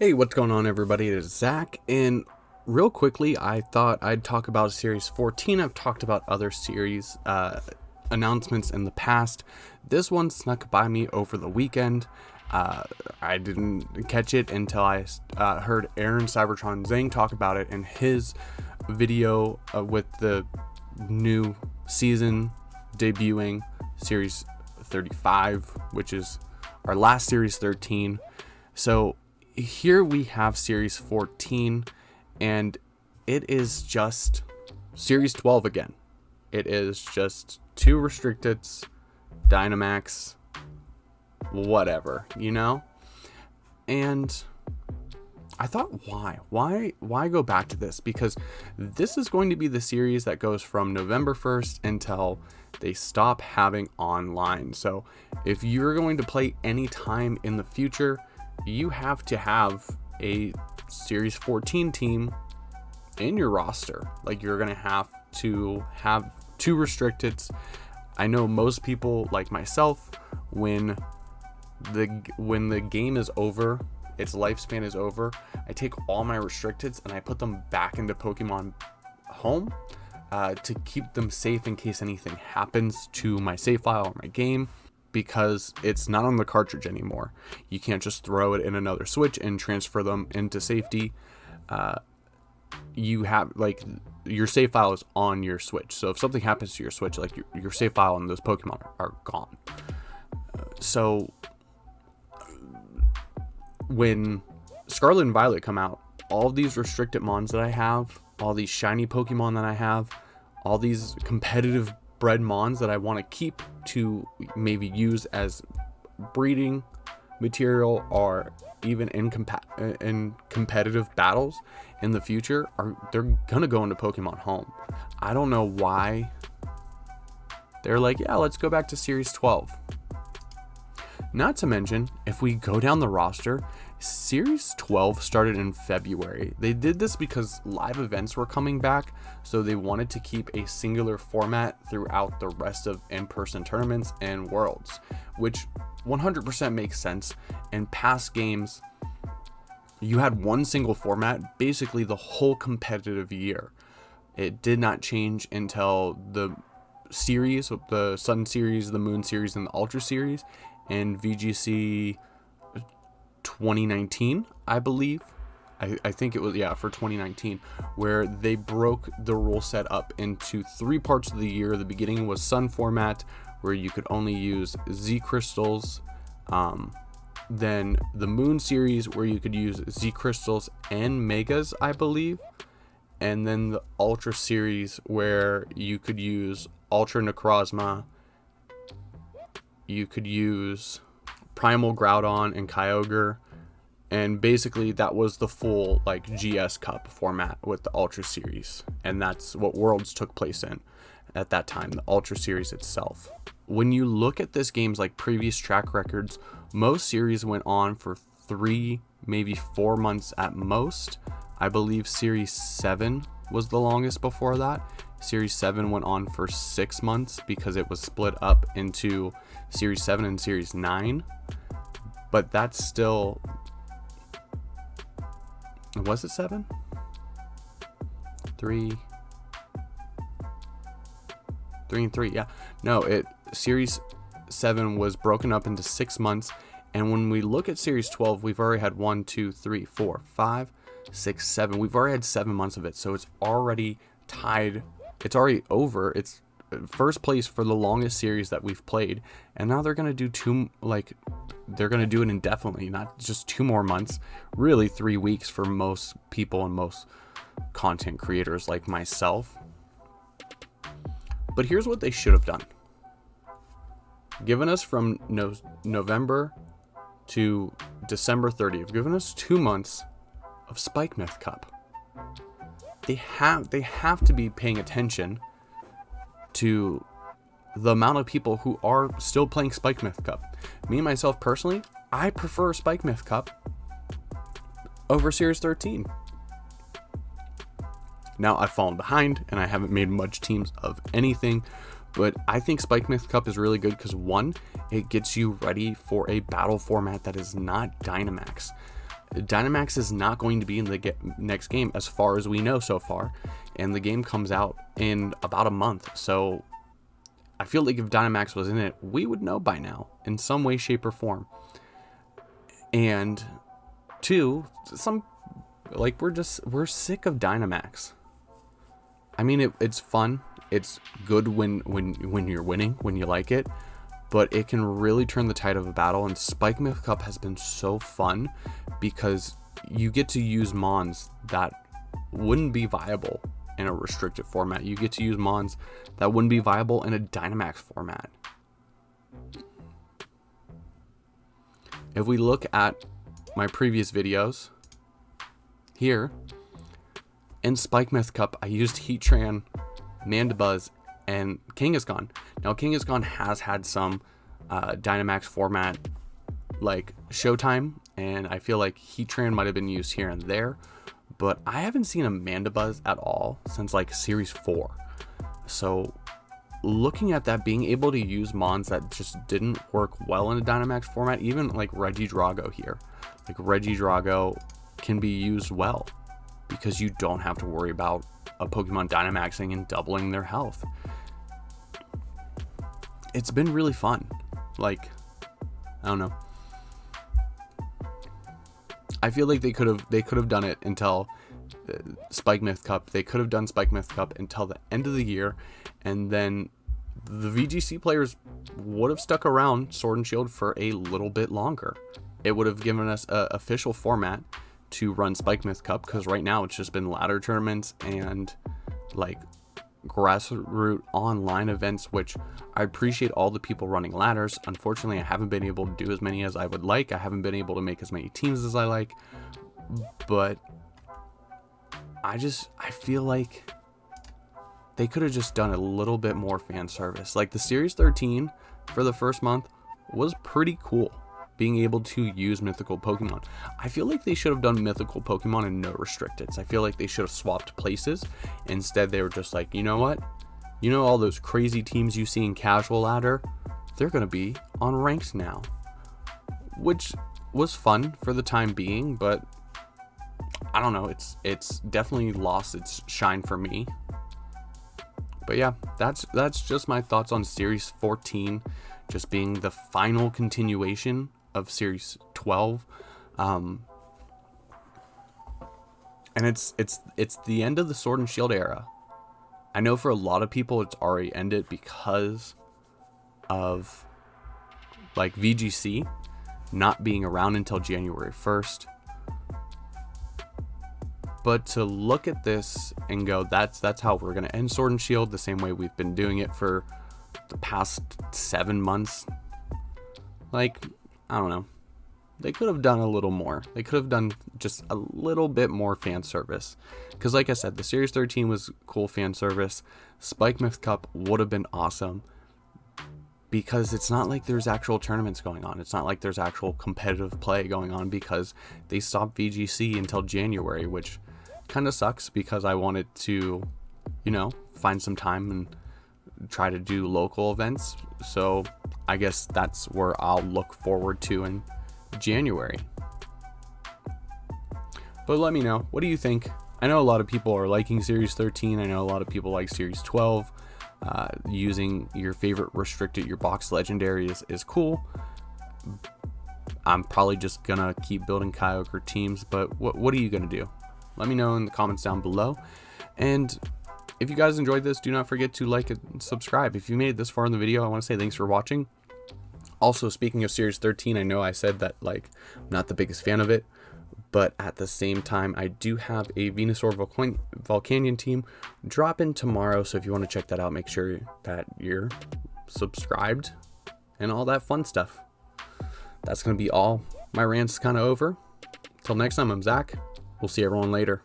Hey, what's going on, everybody? It is Zach, and real quickly, I thought I'd talk about Series 14. I've talked about other series announcements in the past. This one snuck by me over the weekend. I didn't catch it until I heard Aaron Cybertron Zhang talk about it in his video with the new season debuting, Series 35, which is our last Series 13. So here we have Series 14, and it is just Series 12 again. It is just 2 restricteds, Dynamax, whatever, And I thought, why go back to this? Because this is going to be the series that goes from November 1st until they stop having online. So if you're going to play any time in the future, you have to have a Series 14 team in your roster. Like, you're going to have 2 restricteds. I know most people, like myself, when the game is over, its lifespan is over, I take all my restricteds and I put them back into Pokemon Home to keep them safe in case anything happens to my save file or my game, because it's not on the cartridge anymore. You can't just throw it in another Switch and transfer them into safety. You have, your save file is on your Switch. So if something happens to your Switch, your save file and those Pokemon are gone. So when Scarlet and Violet come out, all these restricted mons that I have, all these shiny Pokemon that I have, all these competitive bred mons that I want to keep to maybe use as breeding material or even in competitive battles in the future, they're gonna go into Pokemon Home. I don't know why they're like, yeah, let's go back to Series 12. Not to mention, if we go down the roster, Series 12 started in February. They did this because live events were coming back, so they wanted to keep a singular format throughout the rest of in-person tournaments and worlds, which 100% makes sense. In past games, you had one single format basically the whole competitive year. It did not change until the series, the Sun Series, the Moon Series, and the Ultra Series, and VGC 2019, I believe. I think it was, for 2019, where they broke the rule set up into 3 parts of the year. The beginning was Sun format, where you could only use Z crystals. Then the Moon series, where you could use Z crystals and Megas, I believe. And then the Ultra series, where you could use Ultra Necrozma, you could use Primal Groudon and Kyogre, and basically that was the full GS Cup format with the Ultra Series, and that's what Worlds took place in at that time, the Ultra Series itself. When you look at this game's previous track records, most series went on for 3, maybe 4 months at most. I believe Series 7 was the longest before that. Series 7 went on for 6 months because it was split up into Series 7 and Series 9. But that's still... Was it 7? 3 and 3, yeah. No, Series 7 was broken up into 6 months. And when we look at Series 12, we've already had 1, 2, 3, 4, 5, 6, 7. We've already had 7 months of it. So it's already tied. It's already over. It's first place for the longest series that we've played. And now they're going to do they're going to do it indefinitely, not just 2 more months, really 3 weeks for most people and most content creators like myself. But here's what they should have done. Given us from November to December 30th, given us 2 months of Spike Myth Cup. They have to be paying attention to the amount of people who are still playing Spike Myth Cup. Me, myself, personally, I prefer Spike Myth Cup over Series 13. Now, I've fallen behind, and I haven't made much teams of anything, but I think Spike Myth Cup is really good because, one, it gets you ready for a battle format that is not Dynamax. Dynamax is not going to be in the next game as far as we know so far, and the game comes out in about a month. So I feel like if Dynamax was in it, we would know by now in some way, shape, or form. And two, we're sick of Dynamax. I mean, it's fun. It's good when you're winning, when you like it, but it can really turn the tide of a battle. And Spike Myth Cup has been so fun because you get to use mons that wouldn't be viable in a restricted format. You get to use mons that wouldn't be viable in a Dynamax format. If we look at my previous videos here, in Spike Myth Cup, I used Heatran, Mandibuzz, and Kangaskhan. Now, Kangaskhan has had some Dynamax format like showtime, and I feel like Heatran might have been used here and there, but I haven't seen a Mandibuzz at all since like Series 4. So looking at that, being able to use mons that just didn't work well in a Dynamax format, even like Regidrago here, like Regidrago can be used well because you don't have to worry about a Pokemon Dynamaxing and doubling their health. It's been really fun. Like, I don't know. I feel like they could have done it until Spike Myth Cup. They could have done Spike Myth Cup until the end of the year, and then the VGC players would have stuck around Sword and Shield for a little bit longer. It would have given us an official format to run Spike Myth Cup, because right now it's just been ladder tournaments and like grassroots online events, which I appreciate all the people running ladders. Unfortunately, I haven't been able to do as many as I would like. I haven't been able to make as many teams as I like, but I feel like they could have just done a little bit more fan service. Like the Series 13 for the first month was pretty cool, being able to use mythical Pokemon. I feel like they should have done mythical Pokemon and no restricteds. I feel like they should have swapped places. Instead, they were just like, you know what? You know all those crazy teams you see in casual ladder? They're going to be on ranked now. Which was fun for the time being, but I don't know. It's definitely lost its shine for me. But yeah, that's just my thoughts on Series 14, just being the final continuation of Series 12. And it's the end of the Sword and Shield era. I know for a lot of people it's already ended because of like VGC not being around until January 1st. But to look at this and go, that's how we're going to end Sword and Shield, the same way we've been doing it for the past 7 months. Like, I don't know. They could have done a little more. They could have done just a little bit more fan service. Because like I said, the Series 13 was cool fan service. Spike Myth Cup would have been awesome. Because it's not like there's actual tournaments going on. It's not like there's actual competitive play going on, because they stopped VGC until January, which kind of sucks because I wanted to, find some time and try to do local events. So I guess that's where I'll look forward to in January. But let me know, what do you think? I know a lot of people are liking Series 13. I know a lot of people like Series 12. Using your favorite restricted, your box legendary is cool. I'm probably just gonna keep building Kyogre teams, but what are you gonna do? Let me know in the comments down below. And if you guys enjoyed this, do not forget to like and subscribe. If you made it this far in the video, I want to say thanks for watching. Also, speaking of Series 13, I know I said that I'm not the biggest fan of it, but at the same time, I do have a Venusaur Volcanion team dropping tomorrow. So if you want to check that out, make sure that you're subscribed and all that fun stuff. That's going to be all. My rant's kind of over. Till next time, I'm Zach. We'll see everyone later.